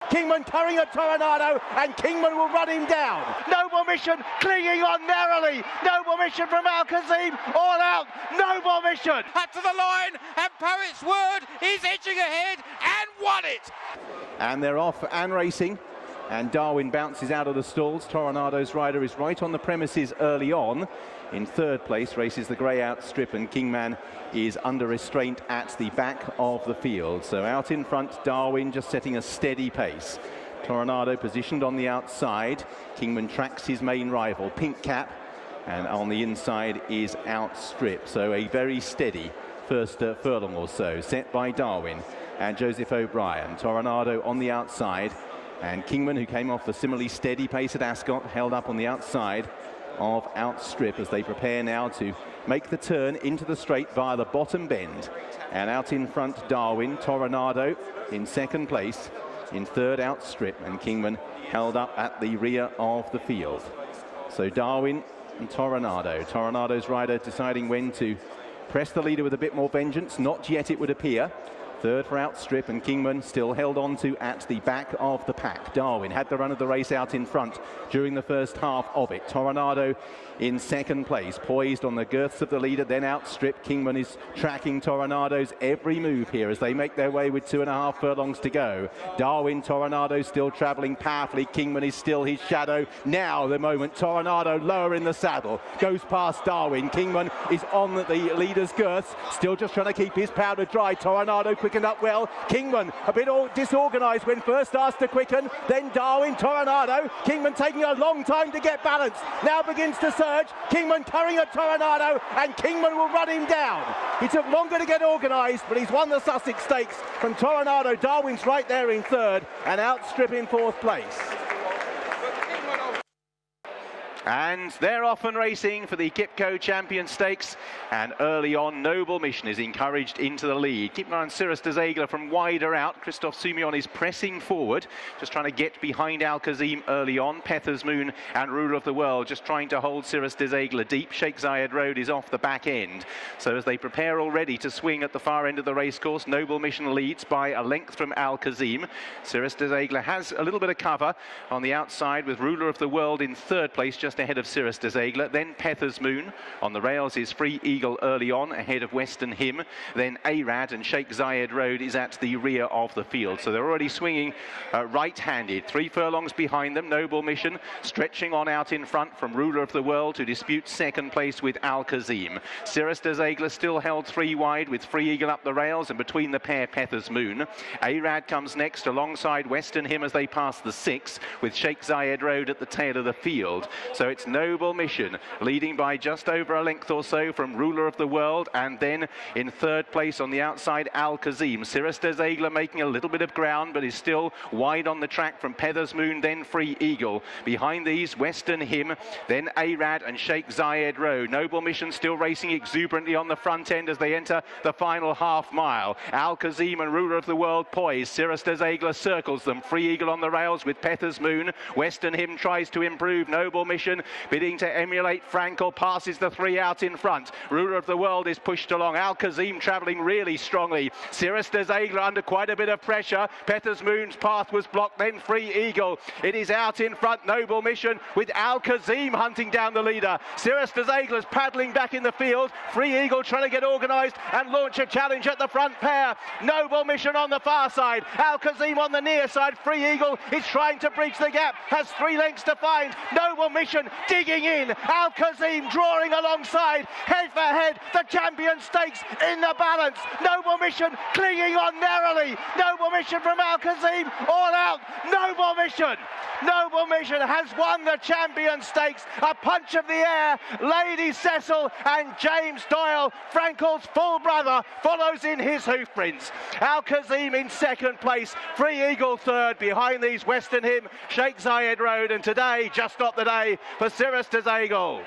Kingman carrying a Tornado, and Kingman will run him down. Noble Mission clinging on narrowly. Noble Mission from Al-Kazim, all out. Noble Mission. Up to the line, and Poet's Word is edging ahead and won it. And they're off and racing. And Darwin bounces out of the stalls. Tornado's rider is right on the premises early on. In third place races the grey outstrip, and Kingman is under restraint at the back of the field. So out in front, Darwin just setting a steady pace. Tornado positioned on the outside. Kingman tracks his main rival, Pink Cap, and on the inside is Outstrip. So a very steady first furlong or so set by Darwin and Joseph O'Brien. Tornado on the outside, and Kingman, who came off the similarly steady pace at Ascot, held up on the outside of Outstrip as they prepare now to make the turn into the straight via the bottom bend. And out in front, Darwin. Tornado in second place. In third, Outstrip, and Kingman held up at the rear of the field. So Darwin and Tornado. Tornado's rider deciding when to press the leader with a bit more vengeance. Not yet, it would appear. Third for Outstrip, and Kingman still held on to at the back of the pack. Darwin had the run of the race out in front during the first half of it. Tornado in second place, poised on the girths of the leader, then Outstrip. Kingman is tracking Tornado's every move here as they make their way with 2.5 furlongs to go. Darwin, Tornado still travelling powerfully. Kingman is still his shadow. Now the moment, Tornado lower in the saddle, goes past Darwin. Kingman is on the leader's girths, still just trying to keep his powder dry. Tornado quickened up well. Kingman a bit disorganised when first asked to quicken. Then Darwin, Tornado. Kingman taking a long time to get balanced. Now begins to surge. Kingman carrying a Tornado, and Kingman will run him down. He took longer to get organised, but he's won the Sussex Stakes from Tornado. Darwin's right there in third, and Outstrip in fourth place. And they're off and racing for the Kipco Champion Stakes, and early on Noble Mission is encouraged into the lead. Keep an eye on Cirrus de Zegler from wider out. Christophe Soumillon is pressing forward, just trying to get behind Al-Kazim early on. Pether's Moon and Ruler of the World just trying to hold Cirrus de Zegler deep. Sheikh Zayed Road is off the back end. So as they prepare already to swing at the far end of the racecourse, Noble Mission leads by a length from Al-Kazim. Cirrus de Zegler has a little bit of cover on the outside with Ruler of the World in third place, just ahead of Cirrus de Zegler. Then Pether's Moon. On the rails is Free Eagle early on, ahead of Western Hymn. Then Arad and Sheikh Zayed Road is at the rear of the field. So they're already swinging right-handed. 3 furlongs behind them. Noble Mission stretching on out in front from Ruler of the World, to dispute second place with Al-Kazim. Cirrus de Zegler still held 3 wide with Free Eagle up the rails, and between the pair Pether's Moon. Arad comes next alongside Western Hymn as they pass the 6, with Sheikh Zayed Road at the tail of the field. So it's Noble Mission leading by just over a length or so from Ruler of the World, and then in third place on the outside Al-Kazim. Cirrus de Zegler making a little bit of ground, but is still wide on the track from Pether's Moon, then Free Eagle. Behind these Western Hymn, then Arad and Sheikh Zayed Road. Noble Mission still racing exuberantly on the front end as they enter the final half mile. Al-Kazim and Ruler of the World poised. Cirrus de Zegler circles them. Free Eagle on the rails with Pether's Moon. Western Hymn tries to improve. Noble Mission bidding to emulate Frankel, passes the 3 out in front. Ruler of the World is pushed along. Al-Kazim travelling really strongly. Cirrus de Zegler under quite a bit of pressure. Pether's Moon's path was blocked, then Free Eagle. It is out in front, Noble Mission, with Al-Kazim hunting down the leader. Cirrus de Zegler's paddling back in the field. Free Eagle trying to get organised and launch a challenge at the front pair. Noble Mission on the far side. Al-Kazim on the near side. Free Eagle is trying to breach the gap. Has 3 lengths to find. Noble Mission digging in. Al-Kazim drawing alongside. Head for head. The Champion Stakes in the balance. Noble Mission clinging on narrowly. Noble Mission from Al-Kazim. All out. Noble Mission. Noble Mission has won the Champion Stakes. A punch of the air. Lady Cecil and James Doyle, Frankel's full brother, follows in his hoofprints. Al-Kazim in second place. Free Eagle third. Behind these Western Hymn, Sheikh Zayed Road, and today just not the day for Cirrus de Zegler.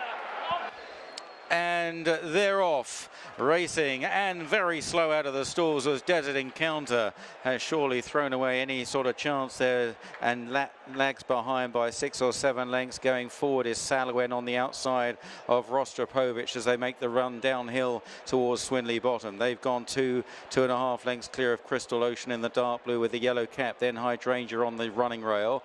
And they're off, racing, and very slow out of the stalls as Desert Encounter has surely thrown away any sort of chance there and lags behind by 6 or 7 lengths. Going forward is Salwen on the outside of Rostropovich as they make the run downhill towards Swinley Bottom. They've gone 2.5 lengths clear of Crystal Ocean in the dark blue with the yellow cap, then Hydrangea on the running rail.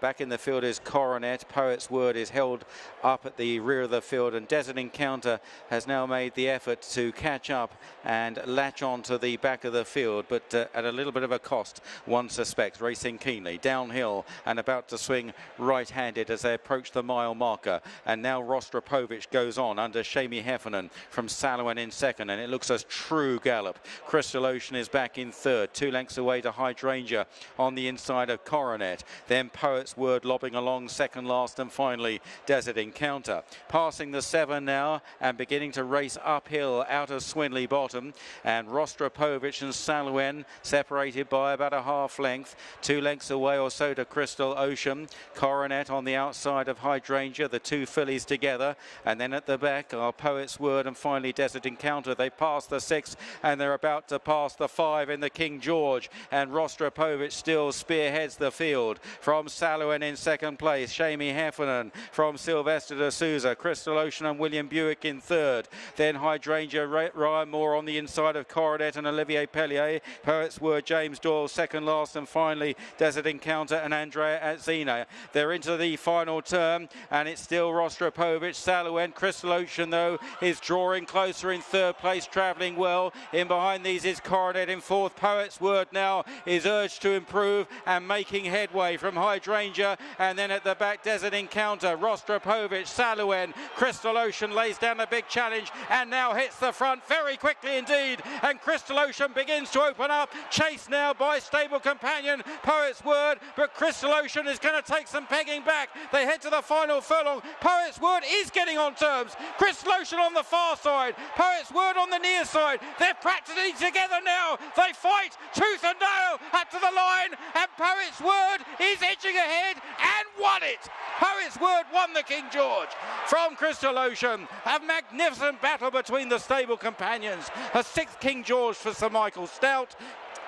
Back in the field is Coronet. Poet's Word is held up at the rear of the field, and Desert Encounter has now made the effort to catch up and latch on to the back of the field, but at a little bit of a cost, one suspects. Racing keenly downhill and about to swing right-handed as they approach the mile marker. And now Rostropovich goes on under Shamie Heffernan from Salwen in second, and it looks a true gallop. Crystal Ocean is back in third, 2 lengths away to Hydrangea on the inside of Coronet. Then Poet's Word lobbing along second last, and finally Desert Encounter. Passing the 7 now and beginning to race uphill out of Swinley Bottom, and Rostropovich and Salwen separated by about a half length, 2 lengths away or so to Crystal Ocean. Coronet on the outside of Hydrangea, the 2 fillies together, and then at the back are Poet's Word and finally Desert Encounter. They pass the 6 and they're about to pass the 5 in the King George, and Rostropovich still spearheads the field from Salwen in second place. Shamie Heffernan from Sylvester de Souza, Crystal Ocean and William Buick in third. Then Hydrangea, Ryan Moore on the inside of Coronet and Olivier Pellier. Poet's Word, James Doyle second last, and finally Desert Encounter and Andrea Atzina. They're into the final turn, and it's still Rostropovich, Salwen. Crystal Ocean though is drawing closer in third place, travelling well. In behind these is Coronet in fourth. Poet's Word now is urged to improve and making headway from Hydrangea, and then at the back Desert Encounter, Rostropovich, Salwen. Crystal Ocean lays down a big challenge and now hits the front very quickly indeed, and Crystal Ocean begins to open up, chased now by stable companion Poet's Word, but Crystal Ocean is going to take some pegging back. They head to the final furlong. Poet's Word is getting on terms. Crystal Ocean on the far side, Poet's Word on the near side. They're practically together now. They fight tooth and nail up to the line, and Poet's Word is edging ahead and won it. Poet's Word won the King George from Crystal Ocean. A magnificent battle between the stable companions. A 6th King George for Sir Michael Stout.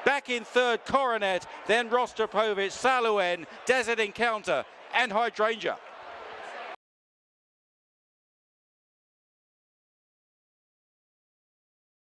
Back in third, Coronet, then Rostropovich, Salwen, Desert Encounter and Hydrangea.